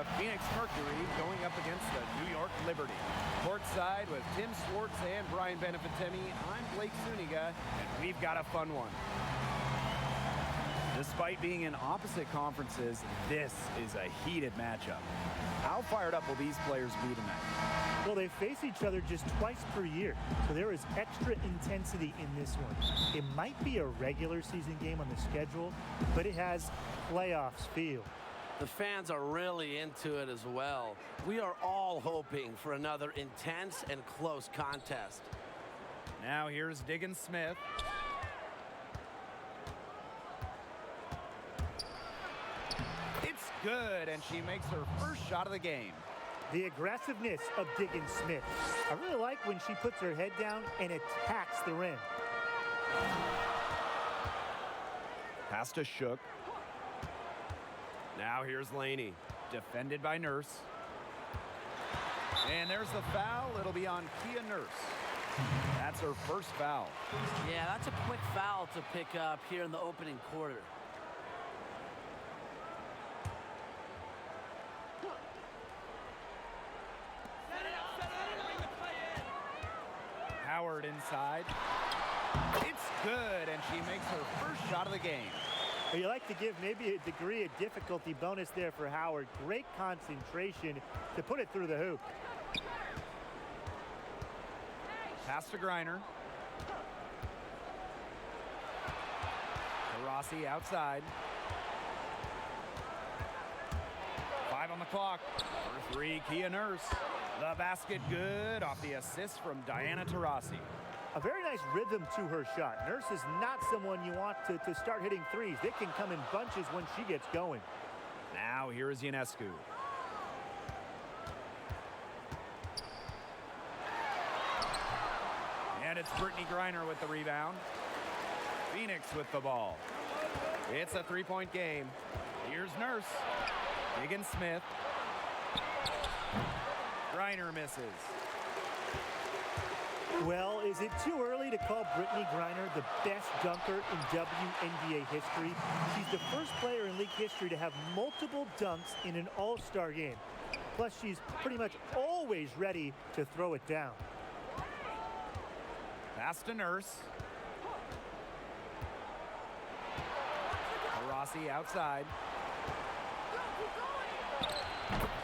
the Phoenix Mercury going up against the New York Liberty. Courtside with Tim Swartz and Brian Benefitemi, I'm Blake Zuniga, and we've got a fun one. Despite being in opposite conferences, this is a heated matchup. How fired up will these players be tonight? Well, they face each other just twice per year, so there is extra intensity in this one. It might be a regular season game on the schedule, but it has playoffs feel. The fans are really into it as well. We are all hoping for another intense and close contest. Now here's Diggins Smith. It's good, and she makes her first shot of the game. The aggressiveness of Diggins Smith. I really like when she puts her head down and attacks the rim. Pass to Shook. Now here's Laney, defended by Nurse. And there's the foul. It'll be on Kia Nurse. That's her first foul. Yeah, that's a quick foul to pick up here in the opening quarter. Howard inside. It's good, and she makes her first shot of the game. Well, you like to give maybe a degree of difficulty bonus there for Howard. Great concentration to put it through the hoop. Pass to Griner. Rossi outside. 5 on the clock. For 3, Kia Nurse. The basket good off the assist from Diana Taurasi. A very nice rhythm to her shot. Nurse is not someone you want to start hitting threes. They can come in bunches when she gets going. Now here is Ionescu. And it's Brittany Griner with the rebound. Phoenix with the ball. It's a 3-point game. Here's Nurse. Diggins Smith. Griner misses. Well, is it too early to call Brittany Griner the best dunker in WNBA history? She's the first player in league history to have multiple dunks in an all-star game. Plus, she's pretty much always ready to throw it down. Pass to Nurse. Rossi outside.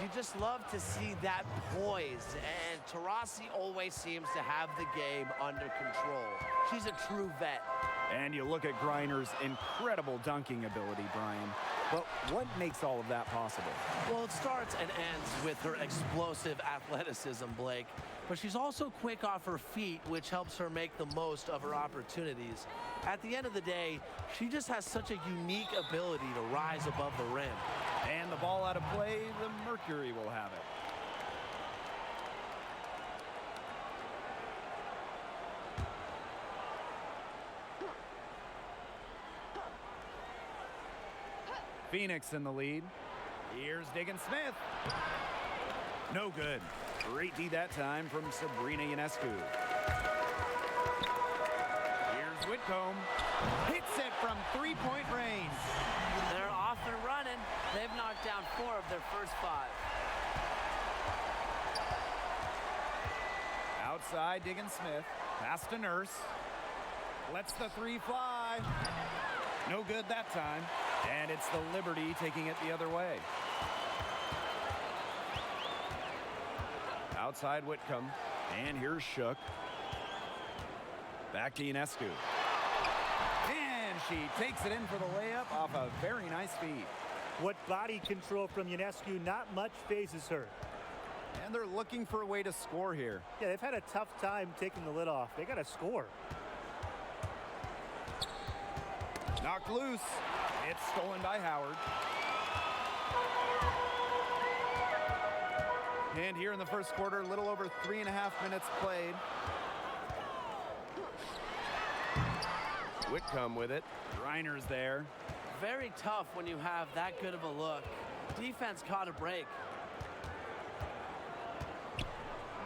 You just love to see that poise, and Taurasi always seems to have the game under control. She's a true vet. And you look at Griner's incredible dunking ability, Brian. But what makes all of that possible? Well, it starts and ends with her explosive athleticism, Blake. But she's also quick off her feet, which helps her make the most of her opportunities. At the end of the day, she just has such a unique ability to rise above the rim. And the ball out of play, the Mercury will have it. Phoenix in the lead. Here's Diggins Smith. No good. Great D that time from Sabrina Ionescu. Here's Whitcomb. Hits it from 3-point range. They're off and running. They've knocked down 4 of their first 5. Outside, Diggins Smith. Pass to Nurse. Lets the 3 fly. No good that time. And it's the Liberty taking it the other way. Outside Whitcomb. And here's Shook. Back to Ionescu. And she takes it in for the layup off a very nice feed. What body control from Ionescu, not much phases her. And they're looking for a way to score here. Yeah, they've had a tough time taking the lid off. They got to score. Knocked loose. It's stolen by Howard. And here in the first quarter, a little over 3.5 minutes played. Whitcomb with it. Griner's there. Very tough when you have that good of a look. Defense caught a break.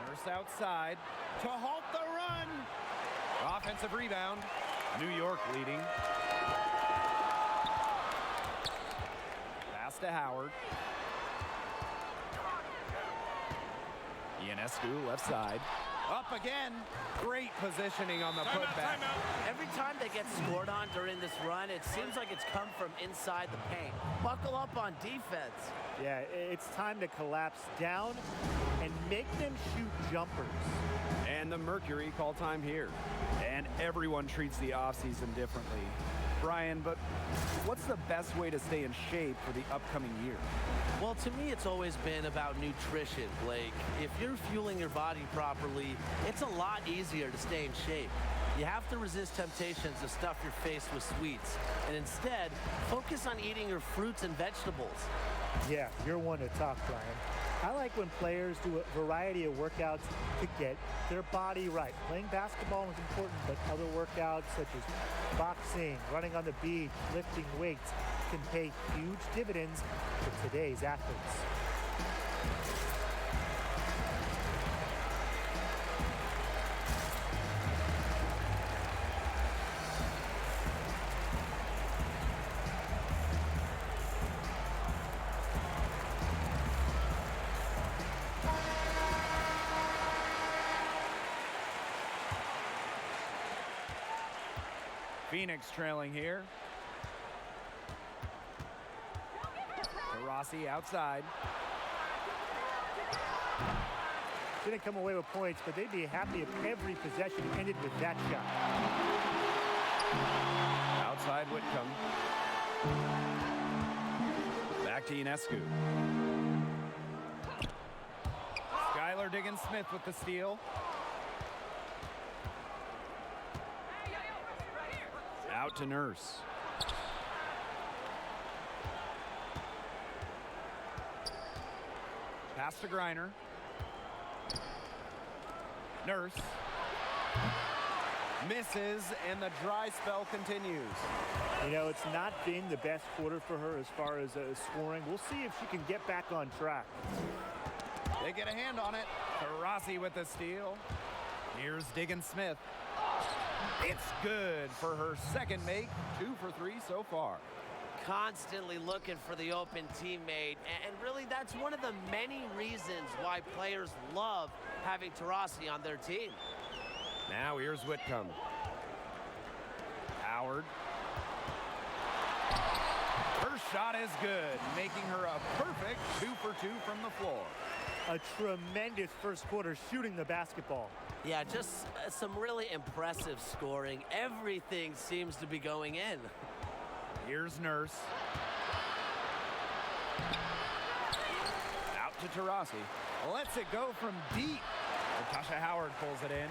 Nurse outside to halt the run. Offensive rebound. New York leading. Pass to Howard. Ionescu left side. Up again. Great positioning on the putback. Every time they get scored on during this run, it seems like it's come from inside the paint. Buckle up on defense. Yeah, it's time to collapse down and make them shoot jumpers. And the Mercury call time here. And everyone treats the offseason differently. Brian, but what's the best way to stay in shape for the upcoming year? Well, to me, it's always been about nutrition, Blake. If you're fueling your body properly, it's a lot easier to stay in shape. You have to resist temptations to stuff your face with sweets, and instead, focus on eating your fruits and vegetables. Yeah, you're one to talk, Brian. I like when players do a variety of workouts to get their body right. Playing basketball is important, but other workouts such as boxing, running on the beach, lifting weights can pay huge dividends for today's athletes. Phoenix trailing here. Rossi outside. Didn't come away with points, but they'd be happy if every possession ended with that shot. Outside Whitcomb. Back to Ionescu. Skylar Diggins-Smith with the steal. Out to Nurse. Pass to Griner. Nurse. Misses, and the dry spell continues. You know, it's not been the best quarter for her as far as scoring. We'll see if she can get back on track. They get a hand on it. Rossi with the steal. Here's Diggins-Smith. It's good for her second make. 2 for 3 so far. Constantly looking for the open teammate, and really that's one of the many reasons why players love having Taurasi on their team. Now here's Whitcomb. Howard. Her shot is good, making her a perfect 2 for 2 from the floor. A tremendous first quarter shooting the basketball. Yeah, just some really impressive scoring. Everything seems to be going in. Here's Nurse. Out to Taurasi. Lets it go from deep. Natasha Howard pulls it in.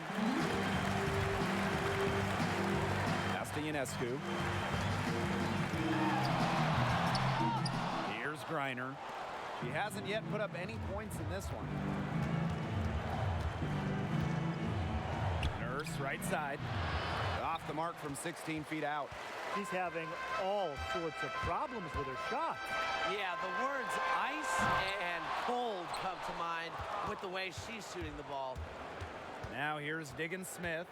Pass to Ionescu. Here's Griner. She hasn't yet put up any points in this one. Nurse, right side. Off the mark from 16 feet out. She's having all sorts of problems with her shot. Yeah, the words ice and cold come to mind with the way she's shooting the ball. Now here's Diggins-Smith.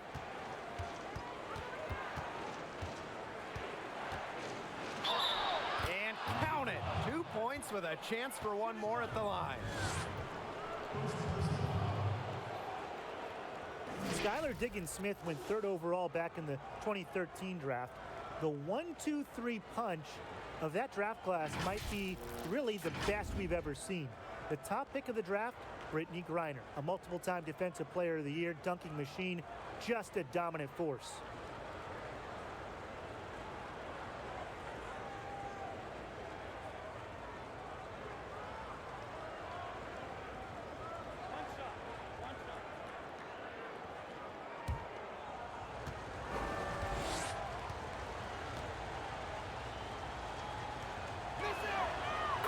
And count it. 2 points with a chance for one more at the line. Skylar Diggins-Smith went 3rd overall back in the 2013 draft. The 1-2-3 punch of that draft class might be really the best we've ever seen. The top pick of the draft, Brittany Griner, a multiple-time Defensive Player of the Year, dunking machine, just a dominant force.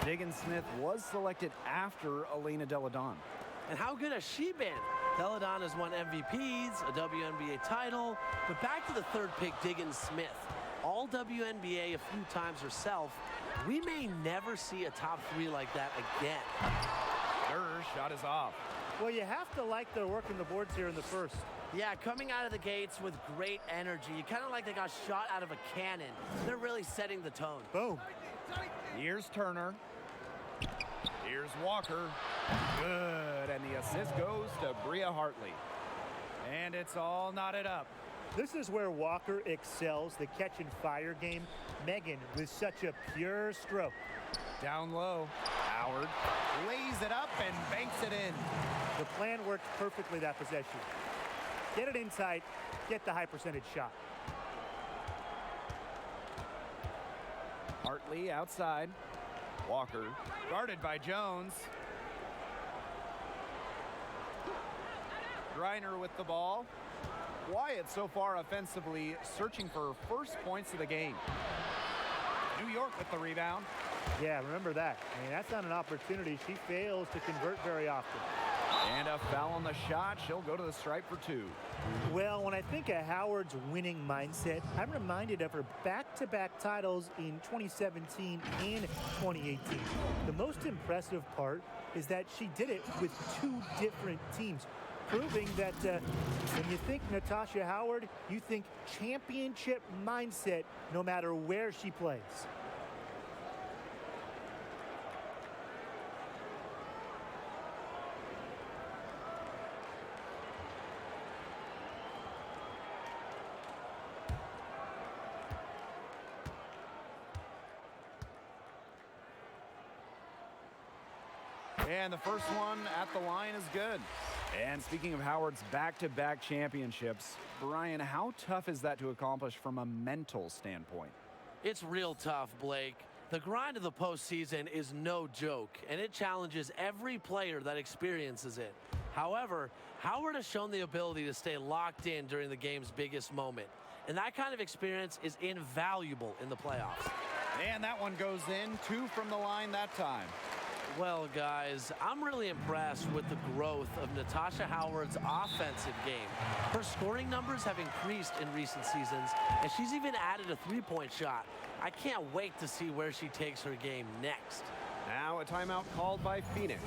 Diggins-Smith was selected after Elena Deladon. And how good has she been? Deladon has won MVPs, a WNBA title, but back to the 3rd pick, Diggins-Smith. All WNBA a few times herself. We may never see a top 3 like that again. Her shot is off. Well, you have to like their work in the boards here in the first. Yeah, coming out of the gates with great energy. Kind of like they got shot out of a cannon. They're really setting the tone. Boom. Here's Turner. Here's Walker. Good. good, and the assist goes to Bria Hartley. And it's all knotted up. This is where Walker excels, the catch and fire game. Megan with such a pure stroke. Down low, Howard lays it up and banks it in. The plan worked perfectly that possession. Get it inside, get the high percentage shot. Hartley outside. Walker guarded by Jones. Griner with the ball. Wyatt so far offensively searching for first points of the game. New York with the rebound. Yeah, remember that. I mean, that's not an opportunity. She fails to convert very often. And a foul on the shot. She'll go to the stripe for 2. Well, when I think of Howard's winning mindset, I'm reminded of her back-to-back titles in 2017 and 2018. The most impressive part is that she did it with 2 different teams, proving that when you think Natasha Howard, you think championship mindset no matter where she plays. And the first one at the line is good. And speaking of Howard's back-to-back championships, Brian, how tough is that to accomplish from a mental standpoint? It's real tough, Blake. The grind of the postseason is no joke, and it challenges every player that experiences it. However, Howard has shown the ability to stay locked in during the game's biggest moment, and that kind of experience is invaluable in the playoffs. And that one goes in, 2 from the line that time. Well, guys, I'm really impressed with the growth of Natasha Howard's offensive game. Her scoring numbers have increased in recent seasons, and she's even added a three-point shot. I can't wait to see where she takes her game next. Now a timeout called by Phoenix.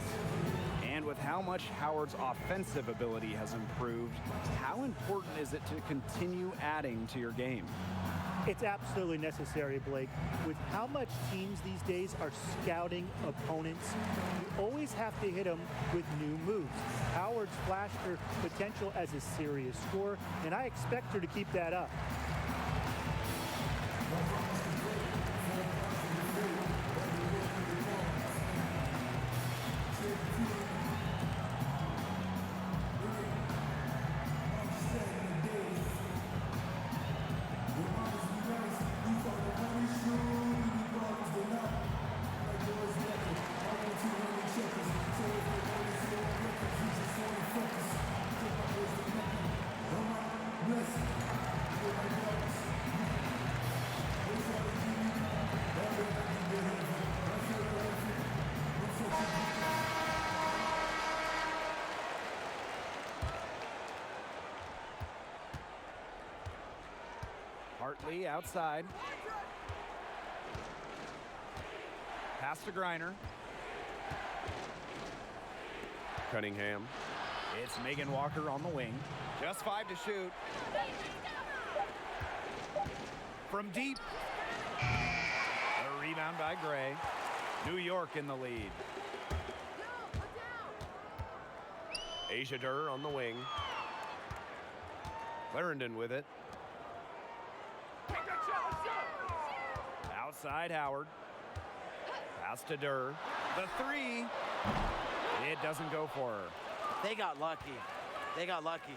And with how much Howard's offensive ability has improved, how important is it to continue adding to your game? It's absolutely necessary, Blake. With how much teams these days are scouting opponents, you always have to hit them with new moves. Howard's flashed her potential as a serious scorer, and I expect her to keep that up. Hartley outside. Pass to Griner. Cunningham. It's Megan Walker on the wing. Just 5 to shoot. From deep. A rebound by Gray. New York in the lead. Asia Durr on the wing. Clarendon with it. Outside Howard. Pass to Durr. The 3. It doesn't go for her. They got lucky. They got lucky.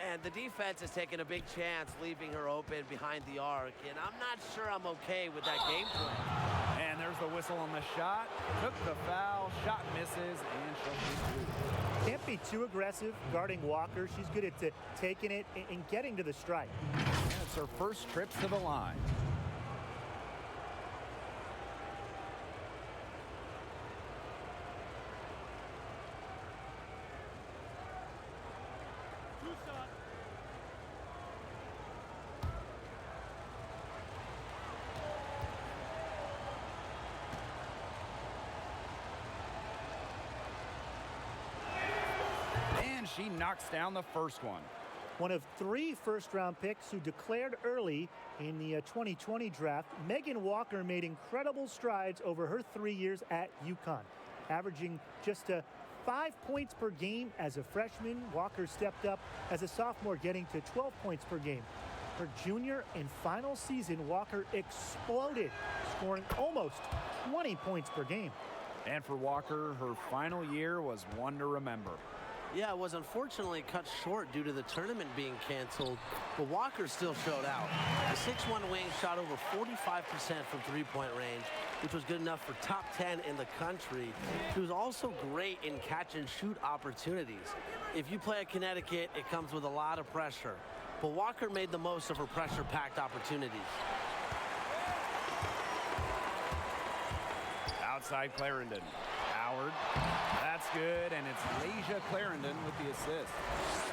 And the defense has taken a big chance leaving her open behind the arc, and I'm not sure I'm okay with that game plan. And there's the whistle on the shot. Took the foul. Shot misses, and she'll be through. Can't be too aggressive guarding Walker. She's good at taking it and getting to the strike. And it's her first trip to the line. She knocks down the first one. One of 3 first-round picks who declared early in the 2020 draft, Megan Walker made incredible strides over her 3 years at UConn, averaging just 5 points per game as a freshman. Walker stepped up as a sophomore, getting to 12 points per game. Her junior and final season, Walker exploded, scoring almost 20 points per game. And for Walker, her final year was one to remember. Yeah, it was unfortunately cut short due to the tournament being canceled, but Walker still showed out. The 6'1" wing shot over 45% from three-point range, which was good enough for top 10 in the country. She was also great in catch-and-shoot opportunities. If you play at Connecticut, it comes with a lot of pressure, but Walker made the most of her pressure-packed opportunities. Outside Clarendon. Howard. That's good, and it's Lasia Clarendon with the assist.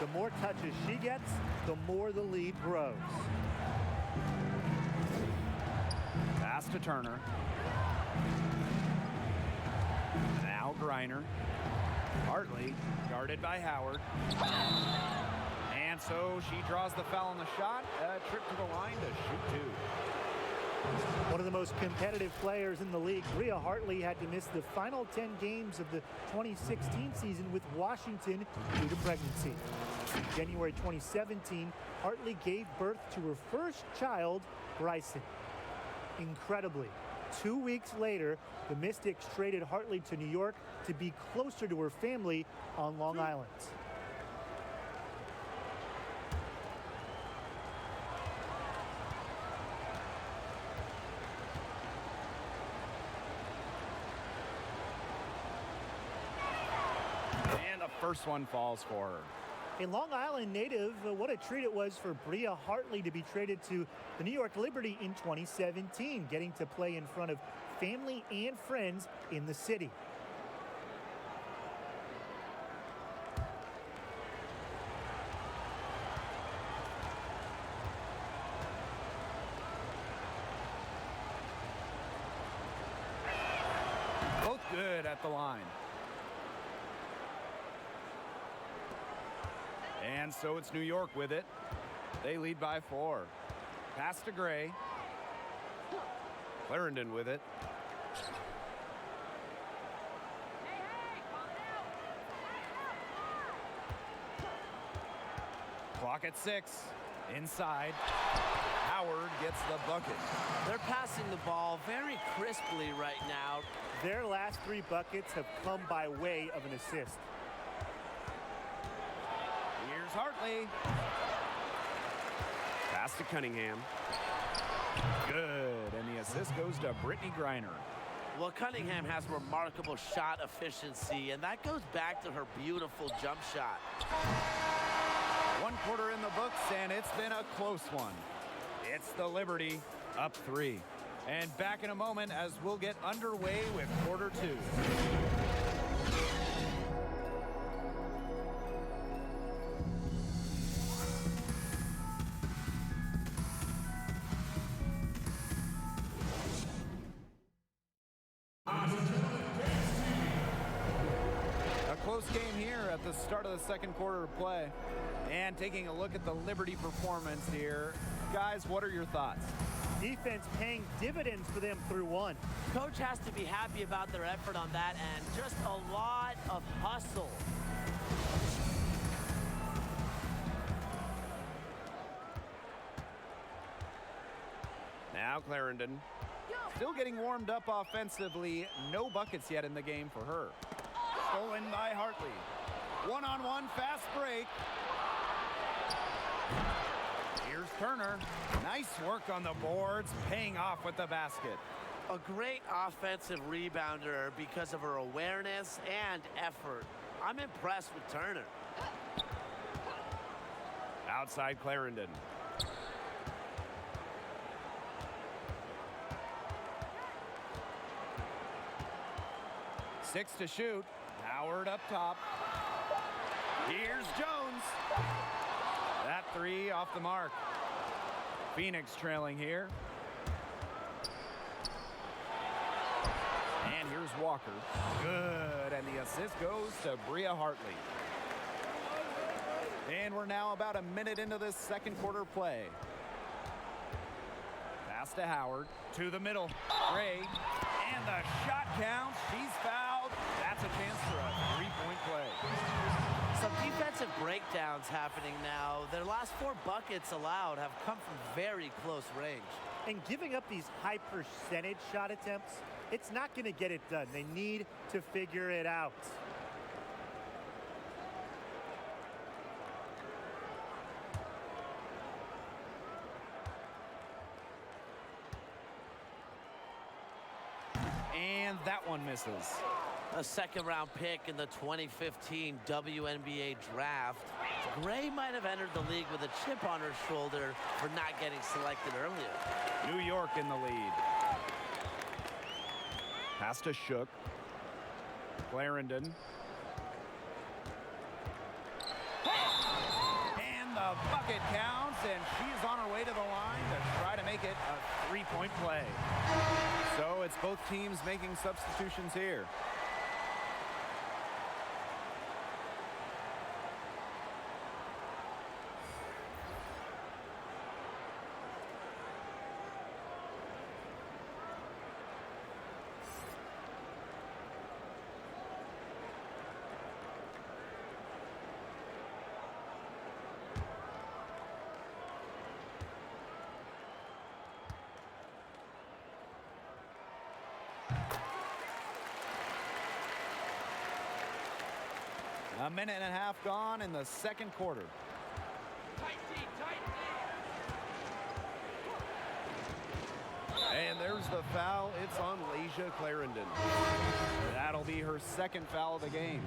The more touches she gets, the more the lead grows. Pass to Turner. Now Griner. Hartley, guarded by Howard. And so she draws the foul on the shot. A trip to the line to shoot two. One of the most competitive players in the league, Bria Hartley, had to miss the final 10 games of the 2016 season with Washington due to pregnancy. In January 2017, Hartley gave birth to her first child, Bryson. Incredibly, 2 weeks later, the Mystics traded Hartley to New York to be closer to her family on Long Island. First one falls for her. A Long Island native, what a treat it was for Bria Hartley to be traded to the New York Liberty in 2017, getting to play in front of family and friends in the city. Both good at the line. And so it's New York with it. They lead by 4. Pass to Gray. Clarendon with it. Clock at 6. Inside. Howard gets the bucket. They're passing the ball very crisply right now. Their last 3 buckets have come by way of an assist. Here's Hartley. Pass to Cunningham. Good, and the assist goes to Brittany Griner. Well, Cunningham has remarkable shot efficiency, and that goes back to her beautiful jump shot. 1 quarter in the books, and it's been a close one. It's the Liberty up 3. And back in a moment as we'll get underway with quarter 2. Game here at the start of the second quarter of play. And taking a look at the Liberty performance here. Guys, what are your thoughts? Defense paying dividends for them through 1. Coach has to be happy about their effort on that end. Just a lot of hustle. Now Clarendon. Still getting warmed up offensively. No buckets yet in the game for her. Stolen by Hartley. One-on-one fast break. Here's Turner. Nice work on the boards, paying off with the basket. A great offensive rebounder because of her awareness and effort. I'm impressed with Turner. Outside Clarendon. Six to shoot. Howard up top. Here's Jones. That 3 off the mark. Phoenix trailing here. And here's Walker. Good, and the assist goes to Bria Hartley. And we're now about a minute into this second quarter play. Pass to Howard, to the middle. Gray, and the shot counts. She's fouled. That's a chance for a 3-point play. Some defensive breakdowns happening now. Their last 4 buckets allowed have come from very close range. And giving up these high percentage shot attempts, it's not going to get it done. They need to figure it out. And that one misses. A second-round pick in the 2015 WNBA draft. Gray might have entered the league with a chip on her shoulder for not getting selected earlier. New York in the lead. Pass to Shook. Clarendon. And the bucket counts, and she's on her way to the line to try to make it a 3-point play. So it's both teams making substitutions here. A minute and a half gone in the second quarter. And there's the foul. It's on Lasia Clarendon. That'll be her second foul of the game.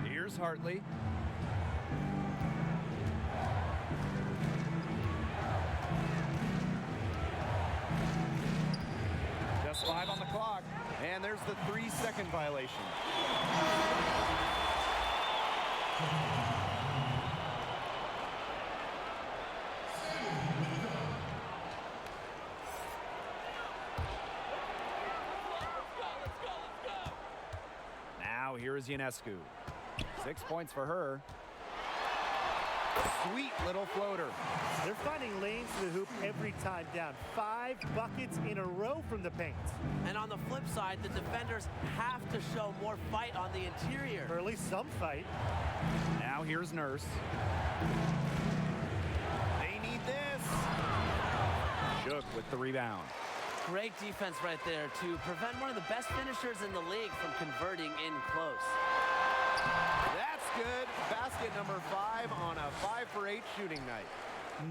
Here's Hartley. Just 5 on the clock, and there's the 3-second violation. Now here is Ionescu. 6 points for her. Sweet little floater. They're finding lanes to the hoop every time down. 5 buckets in a row from the paint. And on the flip side, the defenders have to show more fight on the interior. Or at least some fight. Now here's Nurse. They need this. Shook with the rebound. Great defense right there to prevent one of the best finishers in the league from converting in close. That's good. Basket number 5 on a 5 for 8 shooting night.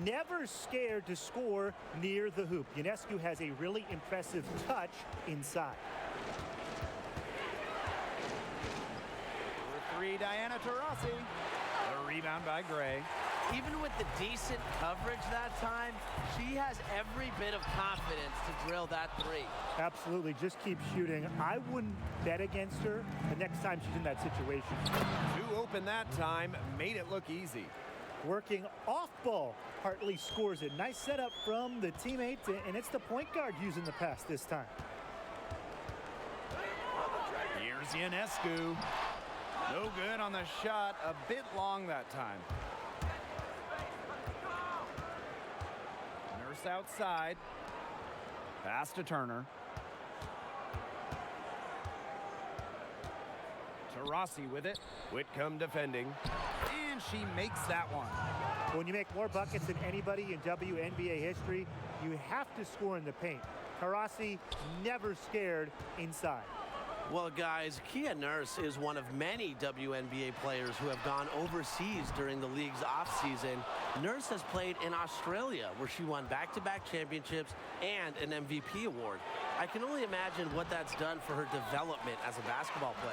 Never scared to score near the hoop. Ionescu has a really impressive touch inside. For 3, Diana Taurasi. The rebound by Gray. Even with the decent coverage that time, she has every bit of confidence to drill that 3. Absolutely. Just keep shooting. I wouldn't bet against her the next time she's in that situation. 2 open that time. Made it look easy. Working off ball. Hartley scores it. Nice setup from the teammate, and it's the point guard using the pass this time. Here's Ionescu. No good on the shot. A bit long that time. Nurse outside. Pass to Turner. Taurasi with it. Whitcomb defending. And she makes that one. When you make more buckets than anybody in WNBA history, you have to score in the paint. Taurasi never scared inside. Well, guys, Kia Nurse is one of many WNBA players who have gone overseas during the league's offseason. Nurse has played in Australia, where she won back-to-back championships and an MVP award. I can only imagine what that's done for her development as a basketball player.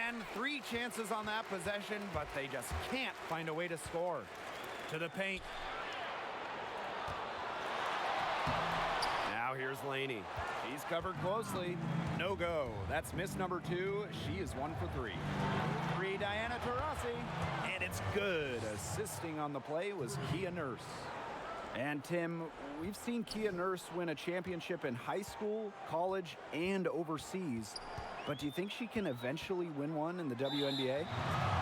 And 3 chances on that possession, but they just can't find a way to score. To the paint. Now here's Laney. He's covered closely. No go. That's miss number 2. She is 1 for 3. 3, Diana Taurasi. And it's good. Assisting on the play was Kia Nurse. And Tim, we've seen Kia Nurse win a championship in high school, college, and overseas. But do you think she can eventually win one in the WNBA?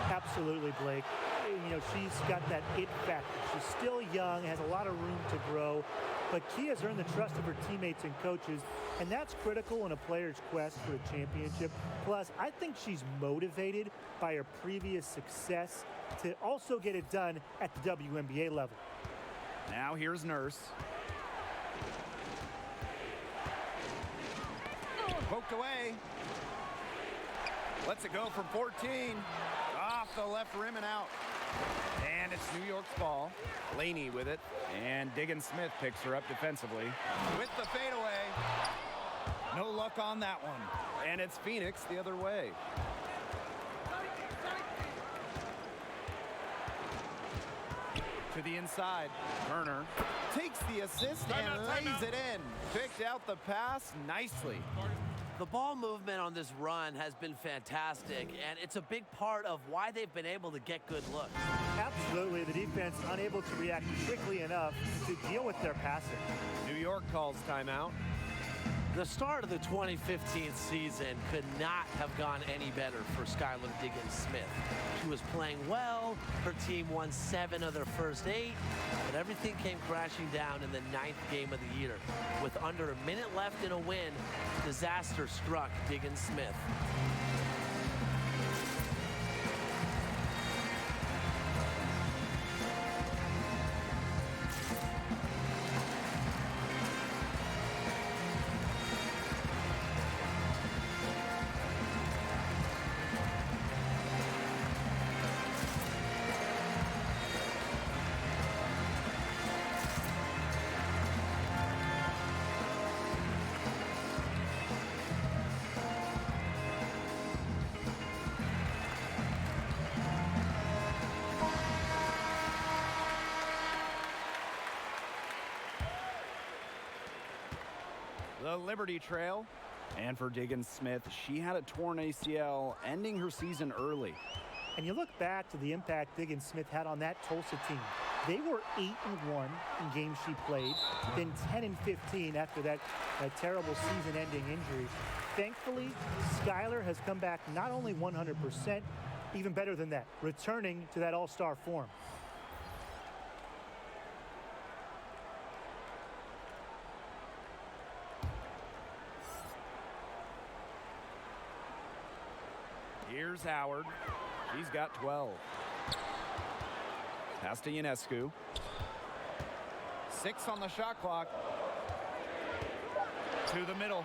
Absolutely, Blake. You know, she's got that it factor. She's still young, has a lot of room to grow, but Kia has earned the trust of her teammates and coaches, and that's critical in a player's quest for a championship. Plus, I think she's motivated by her previous success to also get it done at the WNBA level. Now here's Nurse. Poked away. Lets it go from 14. Off the left rim and out. And it's New York's ball. Laney with it. And Diggins-Smith picks her up defensively. With the fadeaway. No luck on that one. And it's Phoenix the other way. To the inside. Turner takes the assist and lays it in. Picked out the pass nicely. The ball movement on this run has been fantastic, and it's a big part of why they've been able to get good looks. Absolutely, the defense unable to react quickly enough to deal with their passing. New York calls timeout. The start of the 2015 season could not have gone any better for Skylar Diggins-Smith. She was playing well, her team won 7 of their first 8, but everything came crashing down in the 9th game of the year. With under a minute left in a win, disaster struck Diggins-Smith. The Liberty Trail. And for Diggins-Smith, she had a torn ACL, ending her season early. And you look back to the impact Diggins-Smith had on that Tulsa team. They were 8-1 in games she played, then 10-15 after that terrible season-ending injury. Thankfully, Skylar has come back not only 100%, even better than that, returning to that all-star form. Here's Howard. She's got 12. Pass to Ionescu. 6 on the shot clock. To the middle.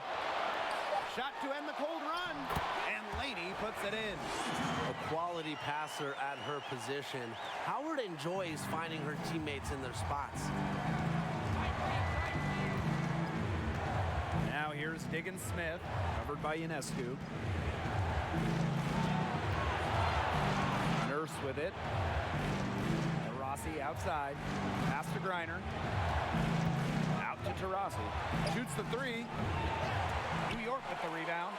Shot to end the cold run. And Laney puts it in. A quality passer at her position. Howard enjoys finding her teammates in their spots. Now here's Diggins-Smith, covered by Ionescu. Nurse with it. Tarasi outside. Pass to Griner. Out to Tarasi. Shoots the 3. New York with the rebound.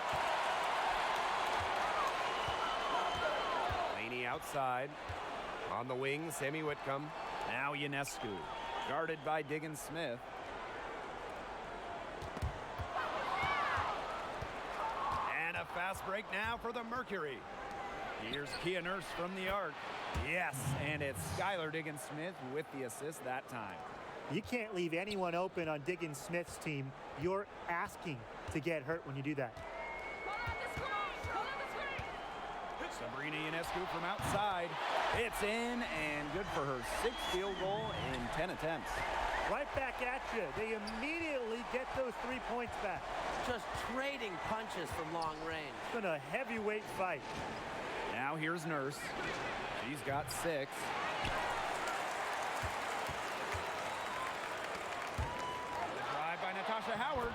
Laney outside. On the wing, Sammy Whitcomb. Now Ionescu. Guarded by Diggins-Smith. And a fast break now for the Mercury. Here's Kia Nurse from the arc. Yes, and it's Skylar Diggins-Smith with the assist that time. You can't leave anyone open on Diggins-Smith's team. You're asking to get hurt when you do that. Sabrina Ionescu from outside. It's in and good for her 6th field goal in 10 attempts. Right back at you. They immediately get those 3 points back. Just trading punches from long range. It's been a heavyweight fight. Now here's Nurse. She's got 6. Drive by Natasha Howard.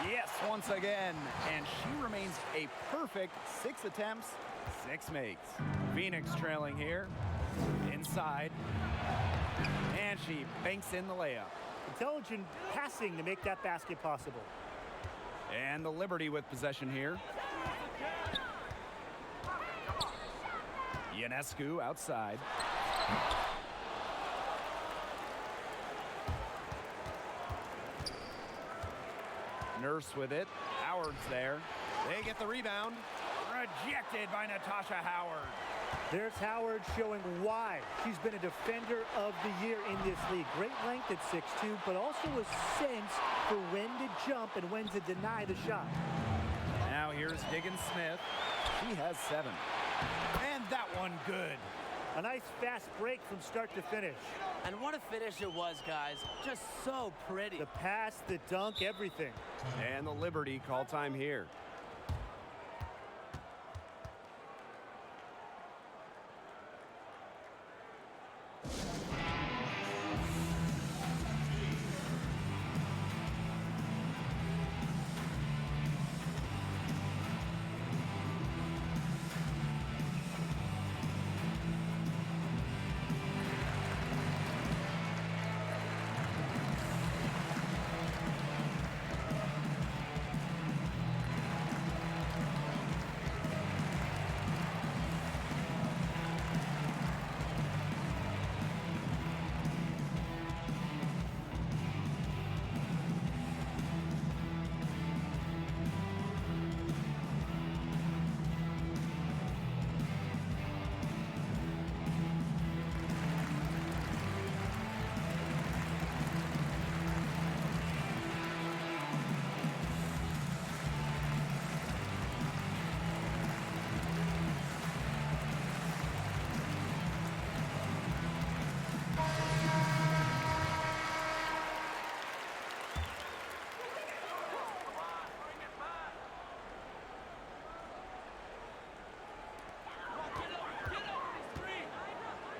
Yes, once again. And she remains a perfect 6 attempts, 6 makes. Phoenix trailing here. Inside. And she banks in the layup. Intelligent passing to make that basket possible. And the Liberty with possession here. Ionescu outside. Nurse with it. Howard's there. They get the rebound. Rejected by Natasha Howard. There's Howard showing why she's been a defender of the year in this league. Great length at 6'2", but also a sense for when to jump and when to deny the shot. Now here's Diggins-Smith. She has 7. And that one good. A nice fast break from start to finish. And what a finish it was, guys. Just so pretty. The pass, the dunk, everything. And the Liberty call time here.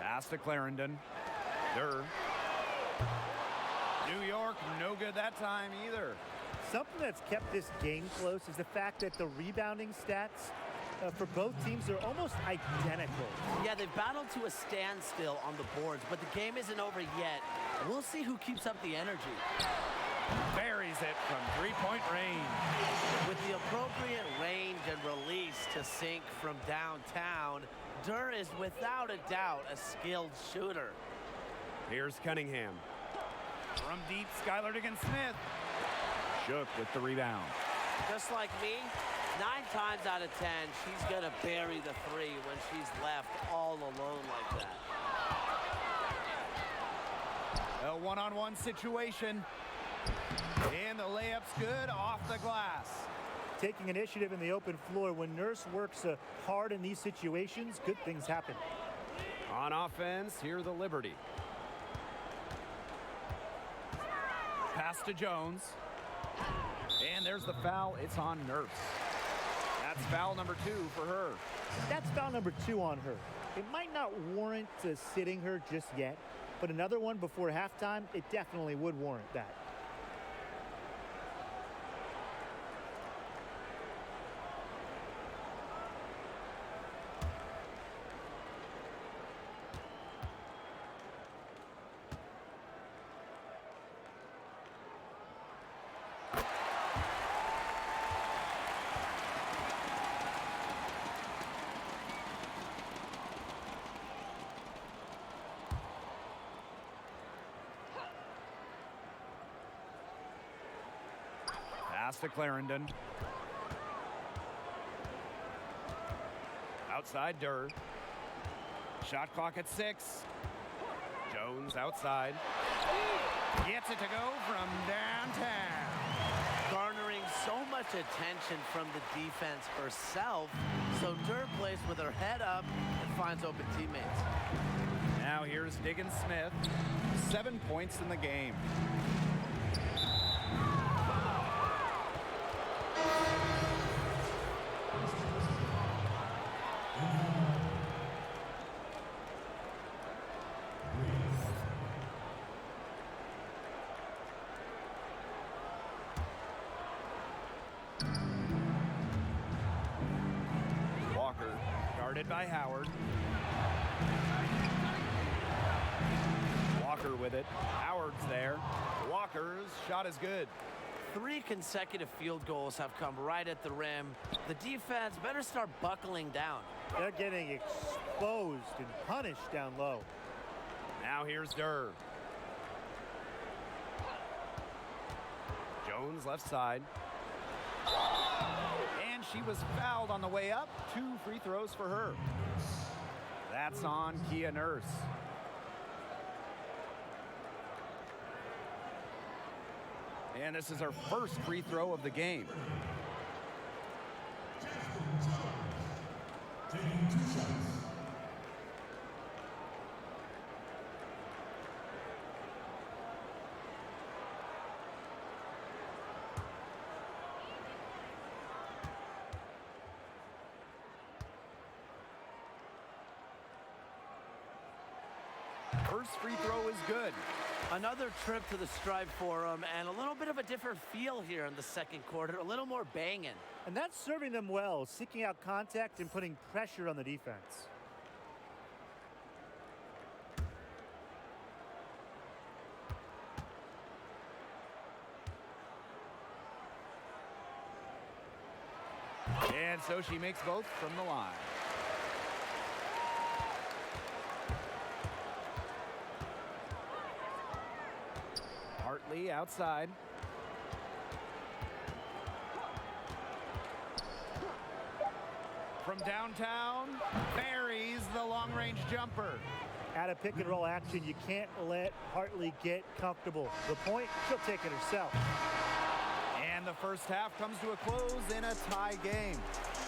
Pass to Clarendon. Durr. New York, no good that time either. Something that's kept this game close is the fact that the rebounding stats for both teams are almost identical. Yeah, they've battled to a standstill on the boards, but the game isn't over yet. We'll see who keeps up the energy. Buries it from three-point range. With the appropriate range and release to sink from downtown, Durr is without a doubt a skilled shooter. Here's Cunningham. From deep, Skylar Diggins-Smith. Shook with the rebound. Just like me, 9 times out of 10, she's gonna bury the 3 when she's left all alone like that. A one-on-one situation. And the layup's good off the glass. Taking initiative in the open floor. When Nurse works hard in these situations, good things happen. On offense, here the Liberty. Pass to Jones. And there's the foul. It's on Nurse. That's foul number 2 for her. That's foul number 2 on her. It might not warrant sitting her just yet, but another one before halftime, it definitely would warrant that. Pass to Clarendon. Outside Durr. Shot clock at 6. Jones outside. Gets it to go from downtown. Garnering so much attention from the defense herself, so Durr plays with her head up and finds open teammates. Now here's Diggins-Smith. 7 points in the game. Walker, guarded by Howard. Walker with it. Howard's there. Walker's shot is good. 3 consecutive field goals have come right at the rim. The defense better start buckling down. They're getting exposed and punished down low. Now here's Durr. Jones left side. And she was fouled on the way up. 2 free throws for her. That's on Kia Nurse. And this is her first free throw of the game. First free throw is good. Another trip to the Stripe Forum and a little bit of a different feel here in the second quarter, a little more banging. And that's serving them well, seeking out contact and putting pressure on the defense. And so she makes both from the line. Hartley outside. From downtown, buries the long-range jumper. Out of pick and roll action, you can't let Hartley get comfortable. The point, she'll take it herself. And the first half comes to a close in a tie game.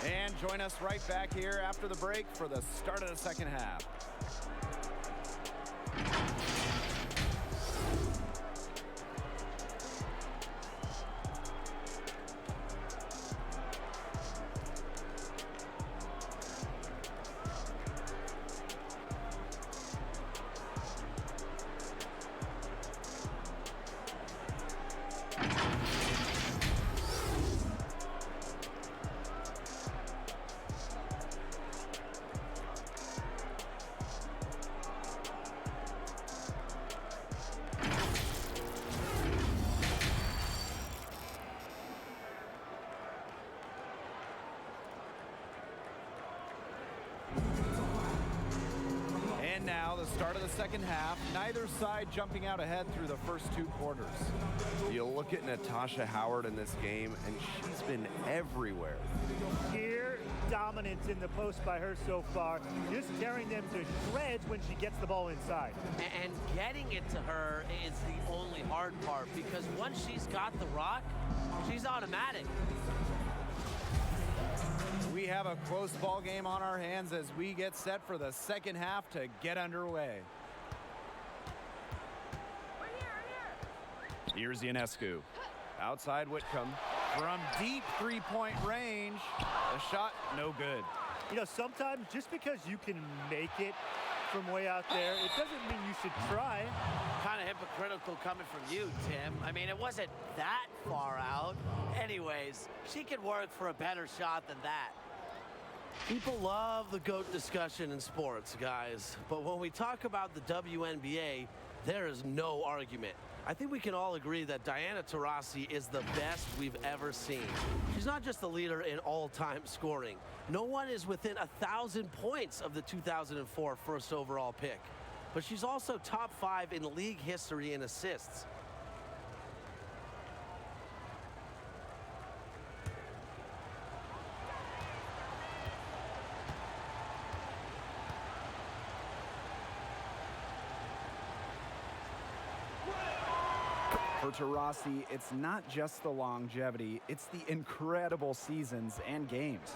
And join us right back here after the break for the start of the second half. And now the start of the second half. Neither side jumping out ahead through the first 2 quarters. You look at Natasha Howard in this game, and she's been everywhere. Sheer dominance in the post by her so far, just tearing them to shreds when she gets the ball inside. And getting it to her is the only hard part, because once she's got the rock, she's automatic. We have a close ball game on our hands as we get set for the second half to get underway. Here's Ionescu. Outside Whitcomb. From deep three-point range. The shot, no good. You know, sometimes just because you can make it from way out there, it doesn't mean you should try. Kind of hypocritical coming from you, Tim. I mean, it wasn't that far out. Anyways, she could work for a better shot than that. People love the GOAT discussion in sports, guys. But when we talk about the WNBA, there is no argument. I think we can all agree that Diana Taurasi is the best we've ever seen. She's not just the leader in all-time scoring. No one is within 1,000 points of the 2004 first overall pick. But she's also top 5 in league history in assists. For Taurasi, it's not just the longevity, it's the incredible seasons and games.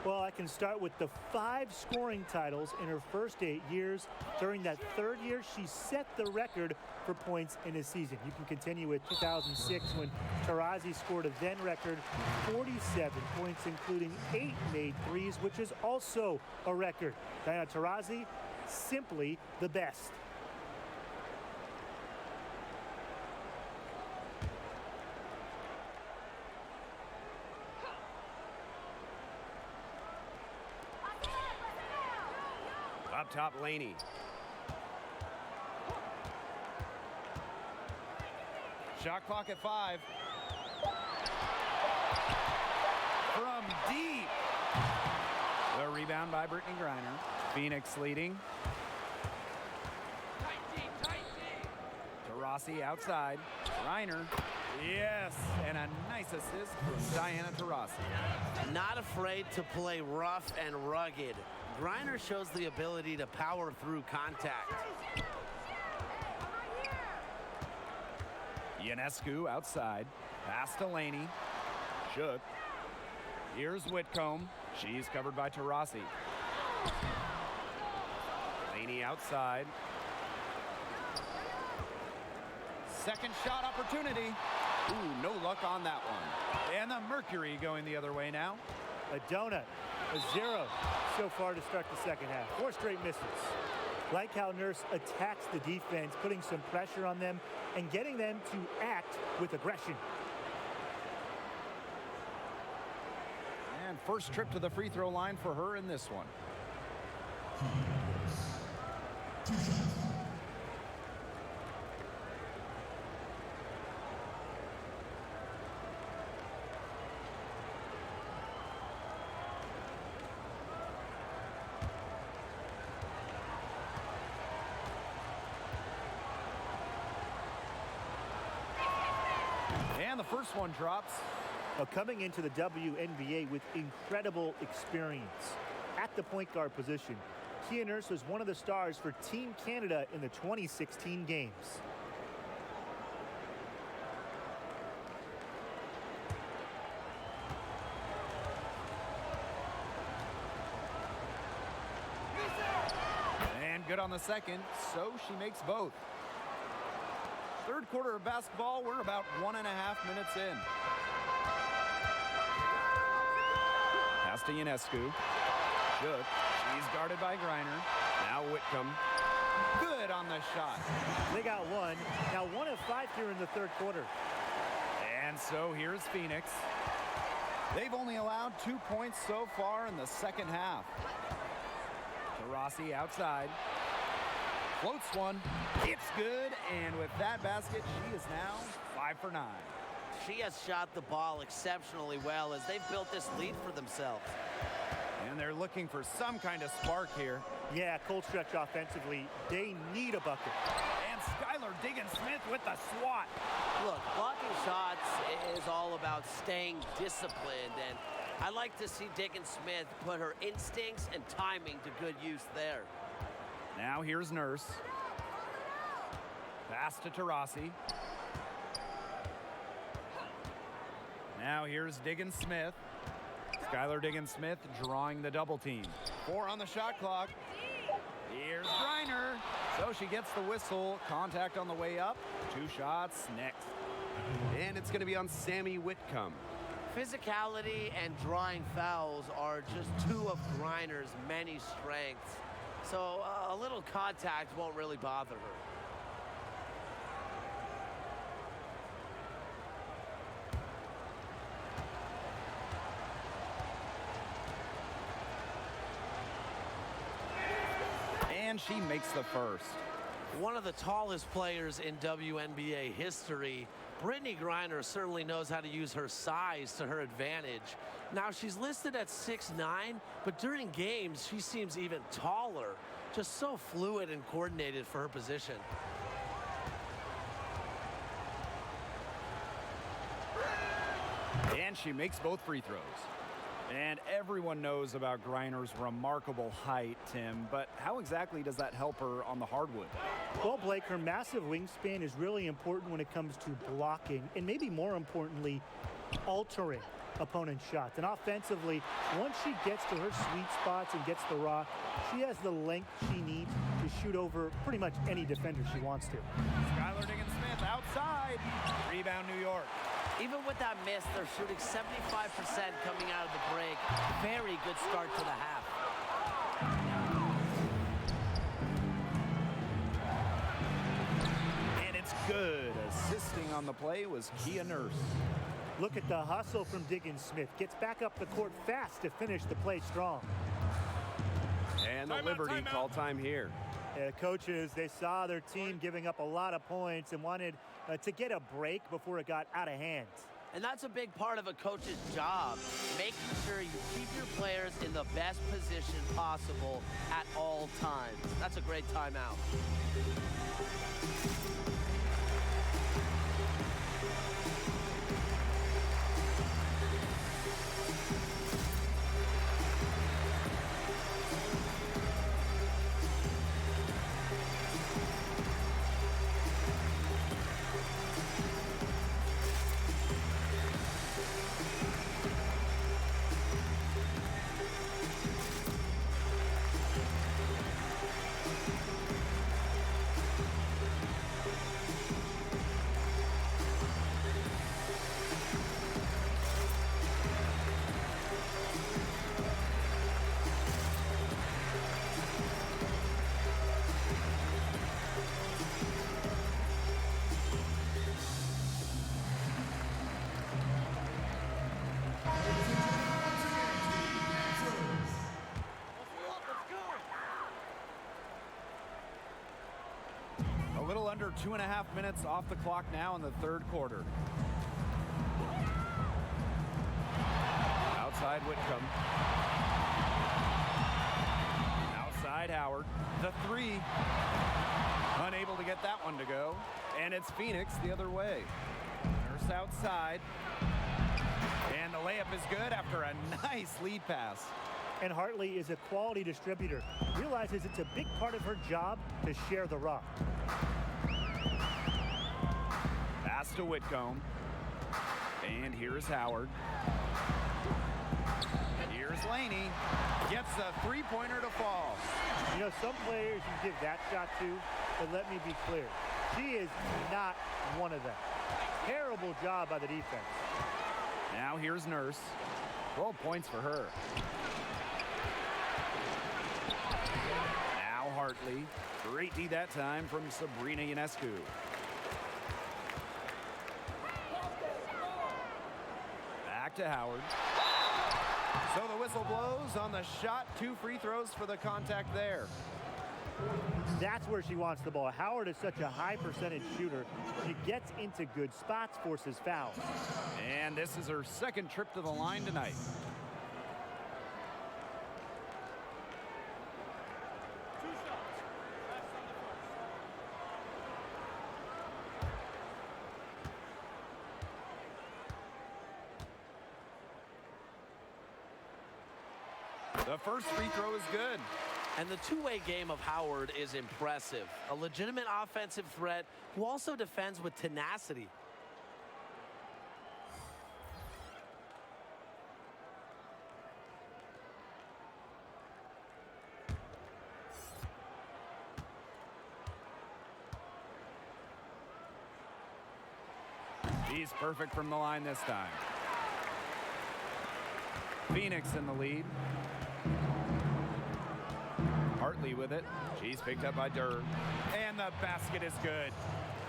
Well, I can start with the 5 scoring titles in her first 8 years. During that 3rd year, she set the record for points in a season. You can continue with 2006 when Taurasi scored a then record 47 points, including 8 made threes, which is also a record. Diana Taurasi, simply the best. Up top, Laney. Shot clock at 5. From deep. The rebound by Brittany Griner. Phoenix leading. Taurasi outside. Griner Yes, and a nice assist from Diana Taurasi. Not afraid to play rough and rugged. Griner shows the ability to power through contact. Ionescu outside. Pass to Laney. Shook. Here's Whitcomb. She's covered by Taurasi. Laney outside. Second shot opportunity. Ooh, no luck on that one. And the Mercury going the other way now. A donut, a 0 so far to start the second half. 4 straight misses. Like how Nurse attacks the defense, putting some pressure on them and getting them to act with aggression. And first trip to the free throw line for her in this one. And the first one drops. Coming into the WNBA with incredible experience at the point guard position, Kia Nurse was one of the stars for Team Canada in the 2016 games. And good on the second, so she makes both. Third quarter of basketball, we're about 1.5 minutes in. Pass to Ionescu. Shook. She's guarded by Griner. Now Whitcomb. Good on the shot. They got one. Now 1 of 5 here in the third quarter. And so here's Phoenix. They've only allowed 2 points so far in the second half. Taurasi outside. Floats one. It's good. And with that basket, she is now 5 for 9. She has shot the ball exceptionally well as they've built this lead for themselves. And they're looking for some kind of spark here. Yeah, cold stretch offensively. They need a bucket. And Skylar Diggins-Smith with the swat. Look, blocking shots is all about staying disciplined, and I like to see Diggins-Smith put her instincts and timing to good use there. Now here's Nurse. Pass to Taurasi. Now here's Diggins-Smith. Skylar Diggins-Smith drawing the double team. 4 on the shot clock. Here's Griner. So she gets the whistle. Contact on the way up. 2 shots next. And it's going to be on Sammy Whitcomb. Physicality and drawing fouls are just 2 of Griner's many strengths. So a little contact won't really bother her. And she makes the first. One of the tallest players in WNBA history, Brittney Griner certainly knows how to use her size to her advantage. Now, she's listed at 6'9", but during games, she seems even taller. Just so fluid and coordinated for her position. And she makes both free throws. And everyone knows about Griner's remarkable height, Tim, but how exactly does that help her on the hardwood? Well, Blake, her massive wingspan is really important when it comes to blocking, and maybe more importantly, altering opponent's shots. And offensively, once she gets to her sweet spots and gets the rock, she has the length she needs to shoot over pretty much any defender she wants to. Skylar Diggins-Smith outside. Rebound, New York. Even with that miss, they're shooting 75% coming out of the break. Very good start to the half. And it's good. Assisting on the play was Kia Nurse. Look at the hustle from Diggins-Smith. Gets back up the court fast to finish the play strong. And the Liberty call time here. Coaches, they saw their team giving up a lot of points and wanted to get a break before it got out of hand. And that's a big part of a coach's job, making sure you keep your players in the best position possible at all times. That's a great timeout. under 2.5 minutes off the clock now in the third quarter. Outside Whitcomb. Outside Howard. The three. Unable to get that one to go. And it's Phoenix the other way. Nurse outside. And the layup is good after a nice lead pass. And Hartley is a quality distributor. Realizes it's a big part of her job to share the rock. Pass to Whitcomb. And here's Howard. Here's Laney. Gets a three-pointer to fall. You know, some players you give that shot to, but let me be clear. She is not one of them. Terrible job by the defense. Now here's Nurse. 12 points for her. Now Hartley. Great D that time from Sabrina Ionescu. Back to Howard. So the whistle blows on the shot. 2 free throws for the contact there. That's where she wants the ball. Howard is such a high percentage shooter. She gets into good spots, forces fouls. And this is her second trip to the line tonight. The first free throw is good. And the two-way game of Howard is impressive. A legitimate offensive threat who also defends with tenacity. He's perfect from the line this time. Phoenix in the lead. Hartley with it. She's picked up by Durr. And the basket is good.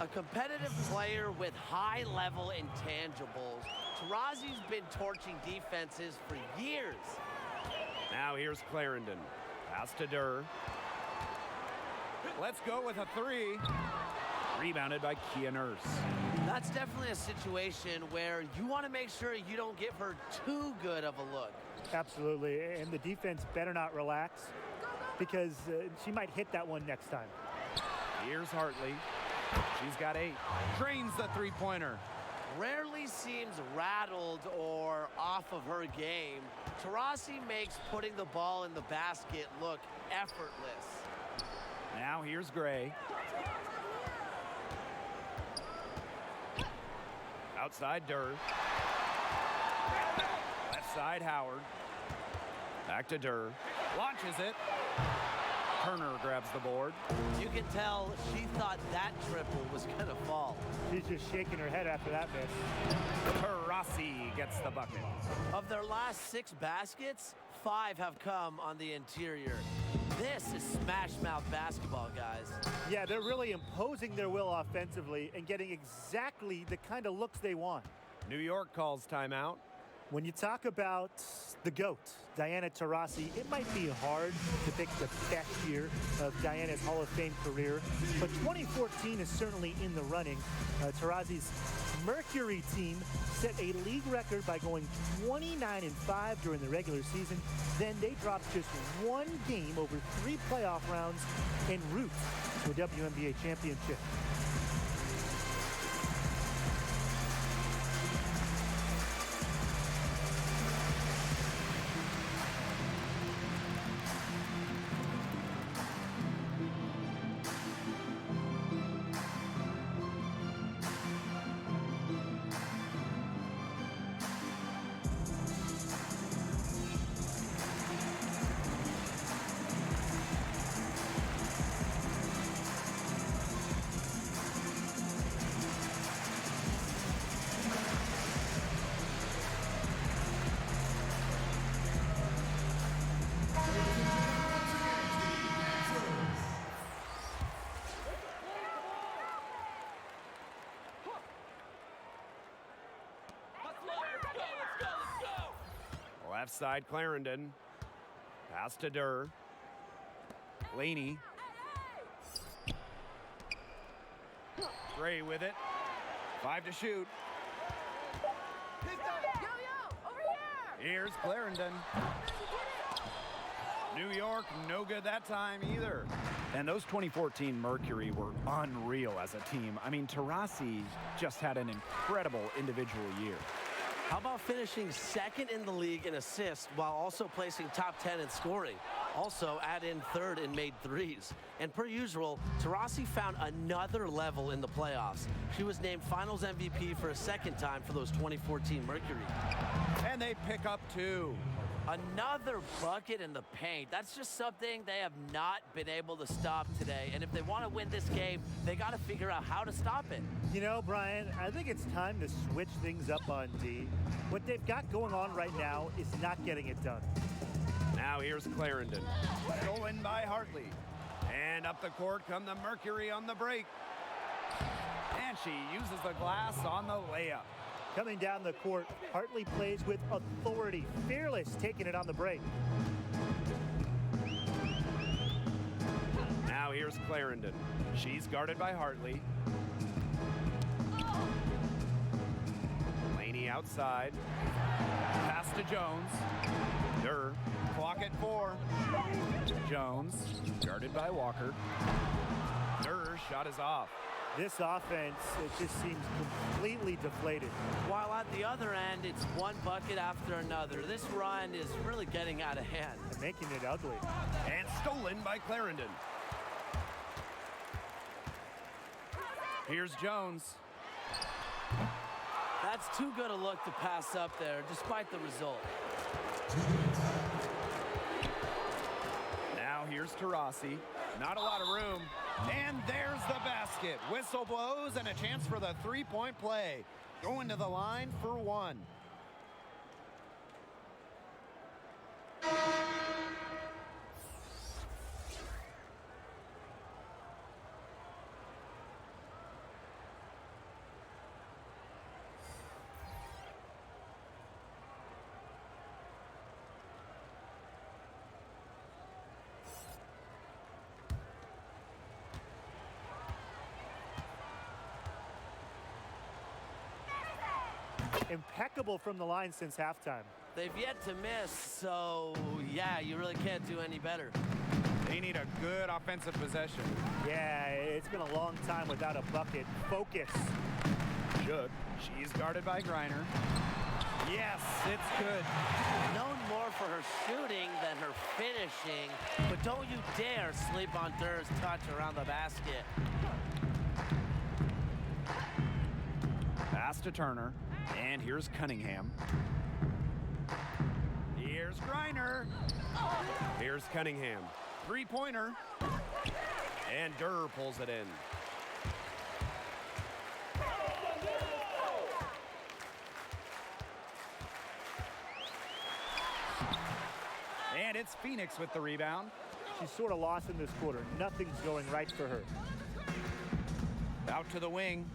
A competitive player with high-level intangibles. Taurazi's been torching defenses for years. Now here's Clarendon. Pass to Durr. Let's go with a three. Rebounded by Kia Nurse. That's definitely a situation where you want to make sure you don't give her too good of a look. Absolutely, and the defense better not relax because she might hit that one next time. Here's Hartley. She's got 8. Drains the three-pointer. Rarely seems rattled or off of her game. Taurasi makes putting the ball in the basket look effortless. Now here's Gray. Outside Durr. Left side Howard. Back to Durr. Launches it. Turner grabs the board. You can tell she thought that triple was going to fall. She's just shaking her head after that miss. Taurasi gets the bucket. Of their last 6 baskets, 5 have come on the interior. This is smash mouth basketball, guys. Yeah, they're really imposing their will offensively and getting exactly the kind of looks they want. New York calls timeout. When you talk about the GOAT, Diana Taurasi, it might be hard to pick the best year of Diana's Hall of Fame career, but 2014 is certainly in the running. Taurasi's Mercury team set a league record by going 29-5 during the regular season. Then they dropped just 1 game over 3 playoff rounds en route to a WNBA championship. Left side Clarendon. Pass to Durr. Laney. Gray with it. 5 to shoot. Yo, over here! Here's Clarendon. New York, no good that time either. And those 2014 Mercury were unreal as a team. I mean, Taurasi just had an incredible individual year. How about finishing second in the league in assists while also placing top 10 in scoring? Also, add in third in made threes. And per usual, Taurasi found another level in the playoffs. She was named Finals MVP for a second time for those 2014 Mercury. And they pick up 2. Another bucket in the paint. That's just something they have not been able to stop today. And if they want to win this game, they got to figure out how to stop it. You know, Brian, I think it's time to switch things up on D. What they've got going on right now is not getting it done. Now here's Clarendon. Stolen by Hartley. And up the court come the Mercury on the break. And she uses the glass on the layup. Coming down the court, Hartley plays with authority, fearless, taking it on the break. Now here's Clarendon. She's guarded by Hartley. Laney outside. Pass to Jones. Durr. Clock at 4. Jones, guarded by Walker. Durr shot is off. This offense, it just seems completely deflated. While at the other end, it's one bucket after another. This run is really getting out of hand. And making it ugly. And stolen by Clarendon. Here's Jones. That's too good a look to pass up there, despite the result. Now here's Taurasi. Not a lot of room. And there's the basket. Whistle blows and a chance for the three-point play. Going to the line for 1. Impeccable from the line since halftime. They've yet to miss, so yeah, you really can't do any better. They need a good offensive possession. Yeah, it's been a long time without a bucket. Focus. Should. She's guarded by Griner. Yes, it's good. Known more for her shooting than her finishing, but don't you dare sleep on Durr's touch around the basket. Pass to Turner. And here's Cunningham. Here's Griner. Here's Cunningham. Three-pointer. And Durr pulls it in. And it's Phoenix with the rebound. She's sort of lost in this quarter. Nothing's going right for her. Out to the wing.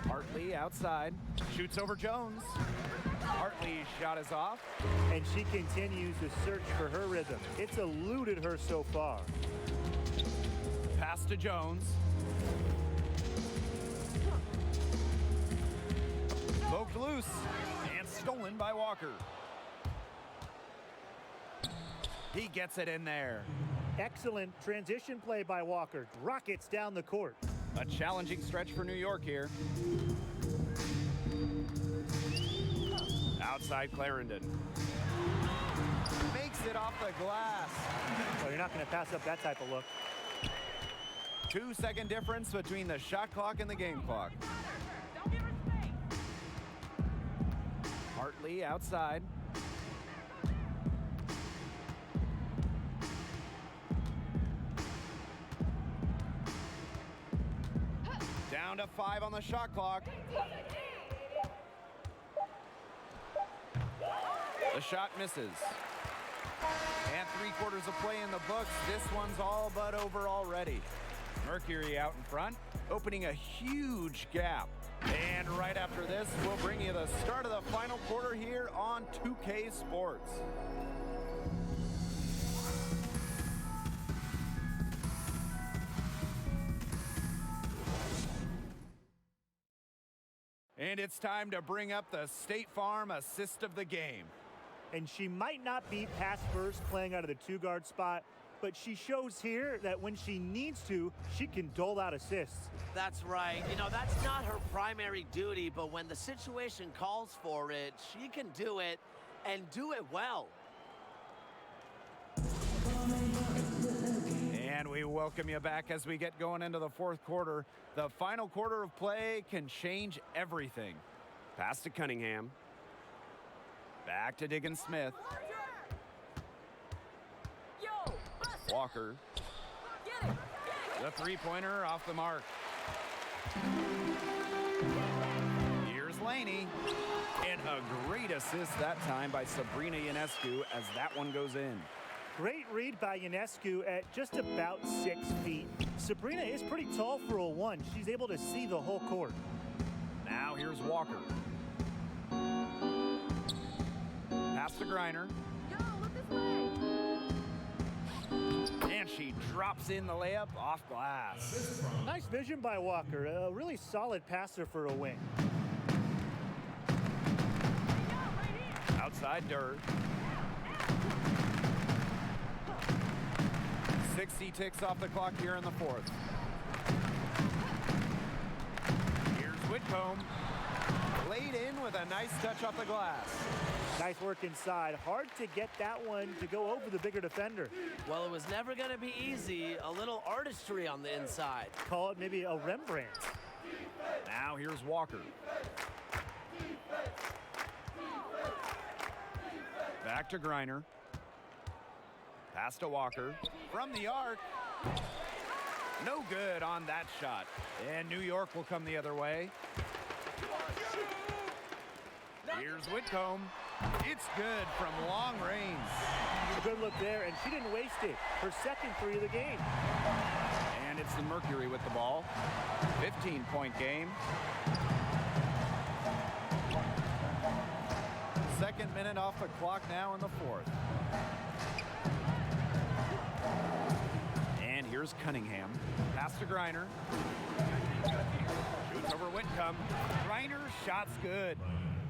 Hartley outside. Shoots over Jones. Hartley's shot is off. And she continues to search for her rhythm. It's eluded her so far. Pass to Jones. Poked loose and stolen by Walker. He gets it in there. Excellent transition play by Walker. Rockets down the court. A challenging stretch for New York here. Outside Clarendon. Makes it off the glass. Well, you're not going to pass up that type of look. 2-second difference between the shot clock and the game clock. Hartley outside. Down to 5 on the shot clock. The shot misses. And 3/4 of play in the books. This one's all but over already. Mercury out in front, opening a huge gap. And right after this, we'll bring you the start of the final quarter here on 2K Sports. And it's time to bring up the State Farm assist of the game. And she might not be pass first playing out of the 2-guard spot, but she shows here that when she needs to, she can dole out assists. That's right. You know, that's not her primary duty, but when the situation calls for it, she can do it and do it well. And we welcome you back as we get going into the fourth quarter. The final quarter of play can change everything. Pass to Cunningham. Back to Diggins Smith. Yo, bust it. Walker. Get it. The three-pointer off the mark. Here's Laney. And a great assist that time by Sabrina Ionescu as that one goes in. Great read by Ionescu at just about 6 feet. Sabrina is pretty tall for a 1. She's able to see the whole court. Now here's Walker. Pass to Griner. Yo, look this way. And she drops in the layup off glass. Nice vision by Walker. A really solid passer for a wing. Yo, right here. Outside Dirt. 60 ticks off the clock here in the fourth. Here's Whitcomb. Laid in with a nice touch off the glass. Nice work inside. Hard to get that one to go over the bigger defender. Well, it was never going to be easy. A little artistry on the inside. Call it maybe a Rembrandt. Now here's Walker. Back to Griner. Pass to Walker. From the arc. No good on that shot. And New York will come the other way. Here's Whitcomb. It's good from long range. A good look there, and she didn't waste it. Her second 3 of the game. And it's the Mercury with the ball. 15-point game. Second minute off the clock now in the fourth. And here's Cunningham. Pass to Griner. Shoots over Whitcomb. Griner's shot's good.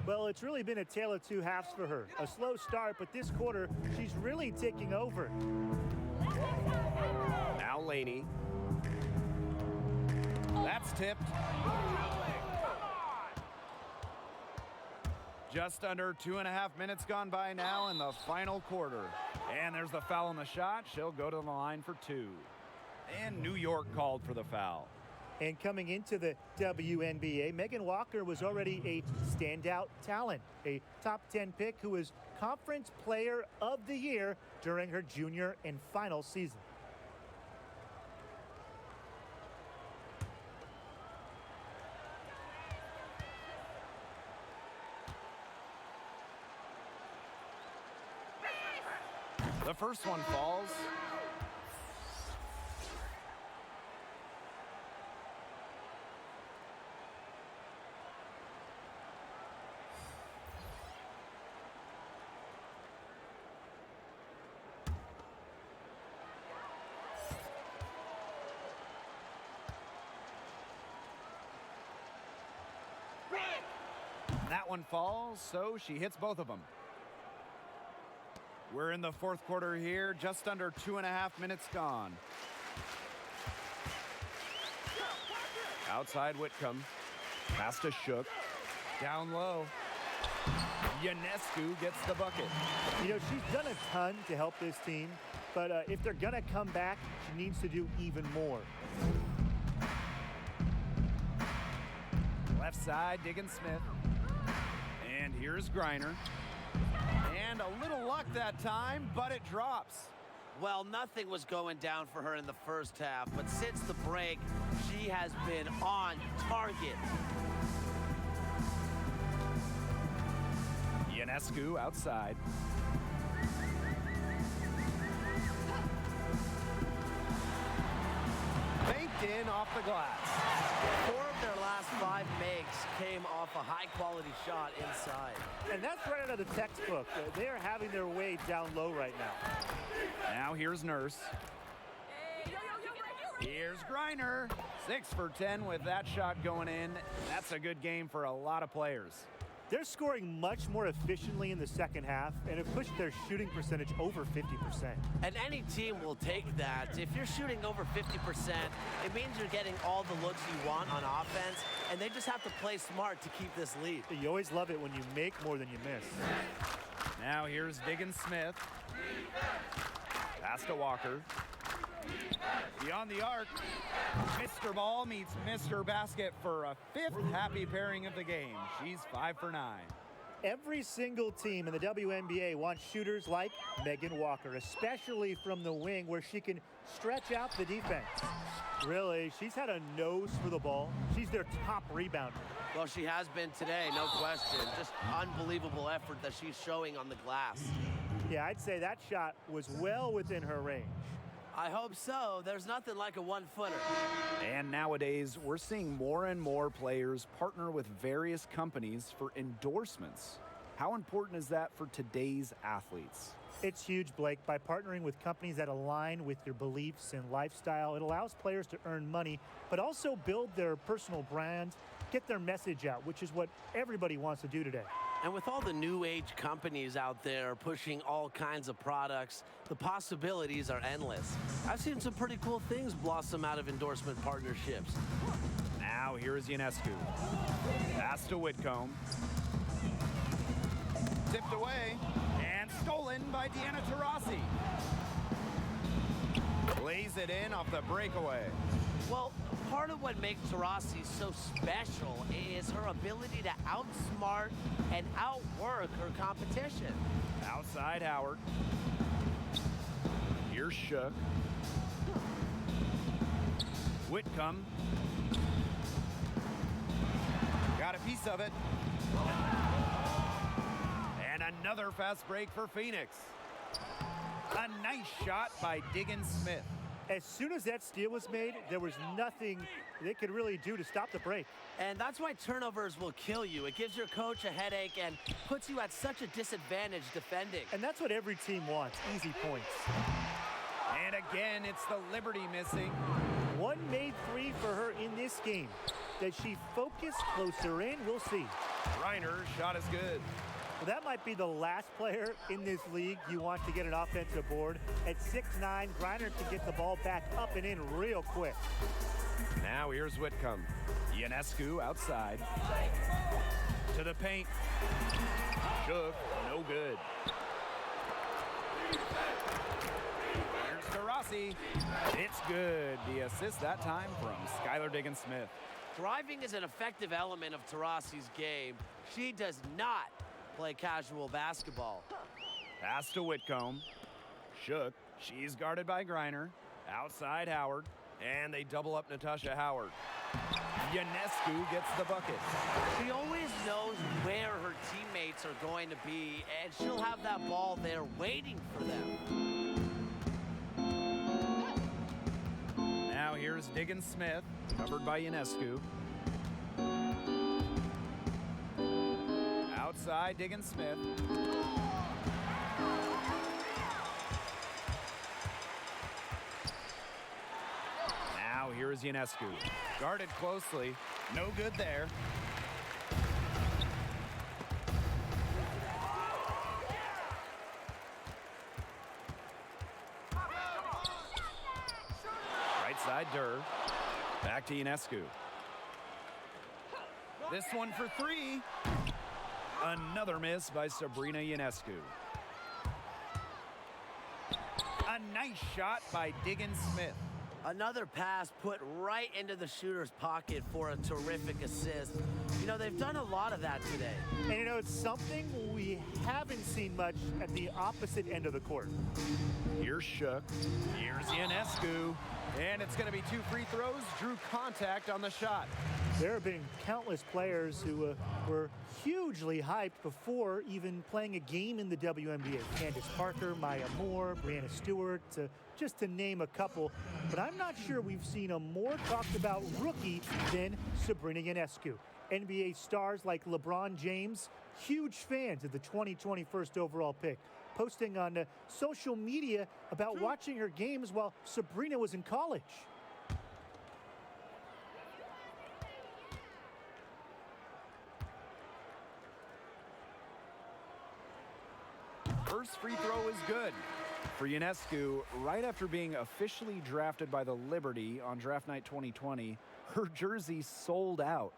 Well, it's really been a tale of 2 halves for her. A slow start, but this quarter, she's really taking over. Now Laney. That's tipped. Just under 2.5 minutes gone by now in the final quarter. And there's the foul on the shot. She'll go to the line for 2. And New York called for the foul. And coming into the WNBA, Megan Walker was already a standout talent, a top 10 pick who was Conference Player of the Year during her junior and final season. The first one falls. That one falls, so she hits both of them. We're in the fourth quarter here, just under 2.5 minutes gone. Outside Whitcomb. Pass to Shook. Down low. Ionescu gets the bucket. You know, she's done a ton to help this team, but if they're going to come back, she needs to do even more. Left side, Diggins Smith. And here's Griner. And a little luck that time, but it drops. Well, nothing was going down for her in the first half, but since the break, she has been on target. Ionescu outside. Banked in off the glass. 4 of their last 5 makes came off a high-quality shot inside. And that's right out of the textbook. They are having their way down low right now. Now here's Nurse. Hey, yo, yo, yo, right here, Here's Griner. 6 for 10 with that shot going in. That's a good game for a lot of players. They're scoring much more efficiently in the second half and have pushed their shooting percentage over 50%. And any team will take that. If you're shooting over 50%, it means you're getting all the looks you want on offense, and they just have to play smart to keep this lead. You always love it when you make more than you miss. Now here's Diggins Smith. Pass to Walker. Beyond the arc, Mr. Ball meets Mr. Basket for a 5th happy pairing of the game. She's 5 for 9. Every single team in the WNBA wants shooters like Megan Walker, especially from the wing where she can stretch out the defense. Really, she's had a nose for the ball. She's their top rebounder. Well, she has been today, no question. Just unbelievable effort that she's showing on the glass. Yeah, I'd say that shot was well within her range. I hope so. There's nothing like a one-footer. And nowadays, we're seeing more and more players partner with various companies for endorsements. How important is that for today's athletes? It's huge, Blake. By partnering with companies that align with your beliefs and lifestyle, it allows players to earn money, but also build their personal brand, get their message out, which is what everybody wants to do today. And with all the new age companies out there pushing all kinds of products, the possibilities are endless. I've seen some pretty cool things blossom out of endorsement partnerships. Now here's Ionescu. Pass to Whitcomb. Tipped away and stolen by Deanna Taurasi. Plays it in off the breakaway. Well, part of what makes Taurasi so special is her ability to outsmart and outwork her competition. Outside Howard. Here's Shook. Whitcomb. Got a piece of it. And another fast break for Phoenix. A nice shot by Diggins Smith. As soon as that steal was made, there was nothing they could really do to stop the break. And that's why turnovers will kill you. It gives your coach a headache and puts you at such a disadvantage defending. And that's what every team wants, easy points. And again, it's the Liberty missing. One made 3 for her in this game. Does she focus closer in? We'll see. Reiner's shot is good. Well, that might be the last player in this league you want to get an offensive board. At 6'9", Griner can get the ball back up and in real quick. Now here's Whitcomb. Ionescu outside. To the paint. Shook, no good. Here's Taurasi. It's good. The assist that time from Skylar Diggins Smith. Driving is an effective element of Taurasi's game. She does not play casual basketball. Pass to Whitcomb. Shook. She's guarded by Griner. Outside Howard. And they double up Natasha Howard. Ionescu gets the bucket. She always knows where her teammates are going to be, and she'll have that ball there waiting for them. Now here's Diggins Smith, covered by Ionescu. Outside Diggins Smith. Now here's Ionescu. Guarded closely. No good there. Right side Durr. Back to Ionescu. This one for 3. Another miss by Sabrina Ionescu. A nice shot by Diggins Smith. Another pass put right into the shooter's pocket for a terrific assist. You know, they've done a lot of that today. And you know, it's something we haven't seen much at the opposite end of the court. Here's Shook. Here's Ionescu. And it's going to be 2 free throws. Drew contact on the shot. There have been countless players who were hugely hyped before even playing a game in the WNBA. Candace Parker, Maya Moore, Brianna Stewart, just to name a couple. But I'm not sure we've seen a more talked about rookie than Sabrina Ionescu. NBA stars like LeBron James, huge fans of the 2021st overall pick, posting on social media about watching her games while Sabrina was in college. next free throw is good. For Ionescu, right after being officially drafted by the Liberty on draft night 2020, her jersey sold out.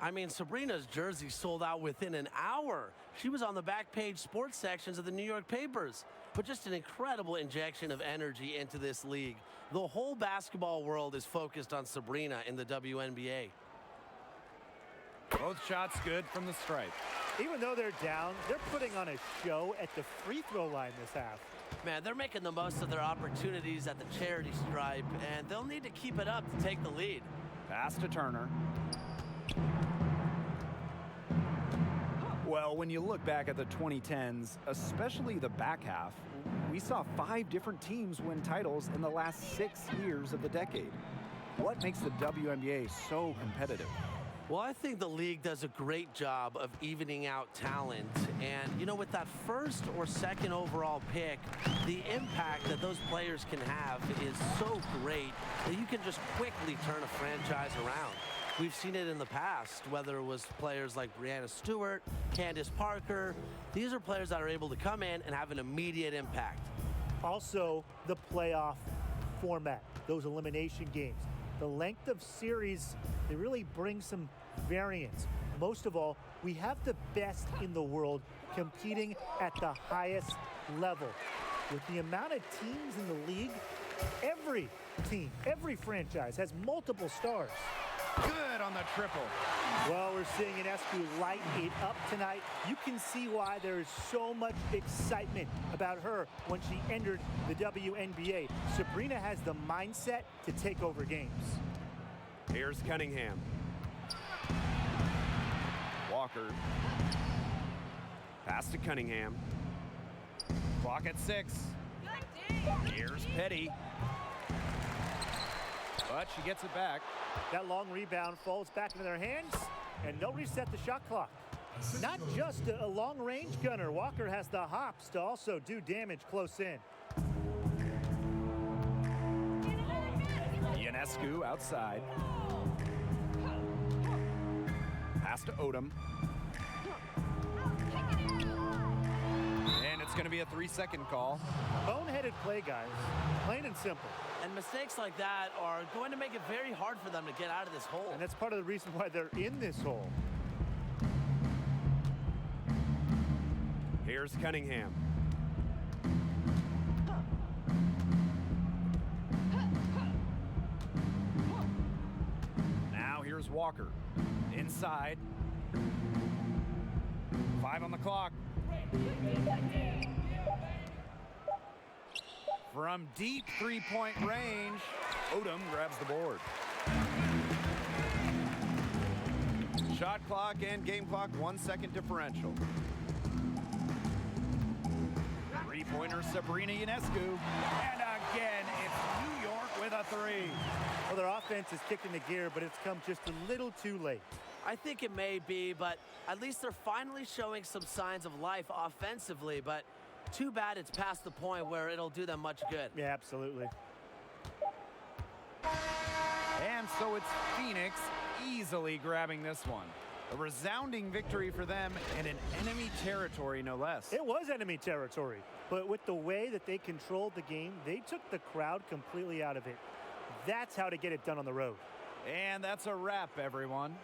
I mean, Sabrina's jersey sold out within an hour. She was on the back page sports sections of the New York papers. But just an incredible injection of energy into this league. The whole basketball world is focused on Sabrina in the WNBA. Both shots good from the stripe. Even though they're down, they're putting on a show at the free throw line this half. Man, they're making the most of their opportunities at the charity stripe, and they'll need to keep it up to take the lead. Pass to Turner. Well, when you look back at the 2010s, especially the back half, we saw 5 different teams win titles in the last 6 years of the decade. What makes the WNBA so competitive? Well, I think the league does a great job of evening out talent. And, you know, with that first or second overall pick, the impact that those players can have is so great that you can just quickly turn a franchise around. We've seen it in the past, whether it was players like Breanna Stewart, Candace Parker. These are players that are able to come in and have an immediate impact. Also, the playoff format, those elimination games. The length of series, they really bring some variance. Most of all, we have the best in the world competing at the highest level. With the amount of teams in the league, every team, every franchise has multiple stars. Good on the triple. Well, we're seeing Ionescu light it up tonight. You can see why there is so much excitement about her when she entered the WNBA. Sabrina has the mindset to take over games. Here's Cunningham. Walker. Pass to Cunningham. Clock at 6. Here's Petty. But she gets it back. That long rebound falls back into their hands, and they'll reset the shot clock. Not just a long-range gunner. Walker has the hops to also do damage close in. Ionescu outside. Pass to Odom. And it's going to be a 3-second call. Boneheaded play, guys. Plain and simple. And mistakes like that are going to make it very hard for them to get out of this hole. And that's part of the reason why they're in this hole. Here's Cunningham. Now here's Walker. Inside. 5 on the clock. From deep three-point range, Odom grabs the board. Shot clock and game clock 1 second differential. Three-pointer Sabrina Ionescu. And again, it's New York with a 3. Well, their offense is kicked into gear, but it's come just a little too late. I think it may be, but at least they're finally showing some signs of life offensively. But too bad it's past the point where it'll do them much good. Yeah, absolutely. And so it's Phoenix easily grabbing this one. A resounding victory for them and in enemy territory, no less. It was enemy territory, but with the way that they controlled the game, they took the crowd completely out of it. That's how to get it done on the road. And that's a wrap, everyone.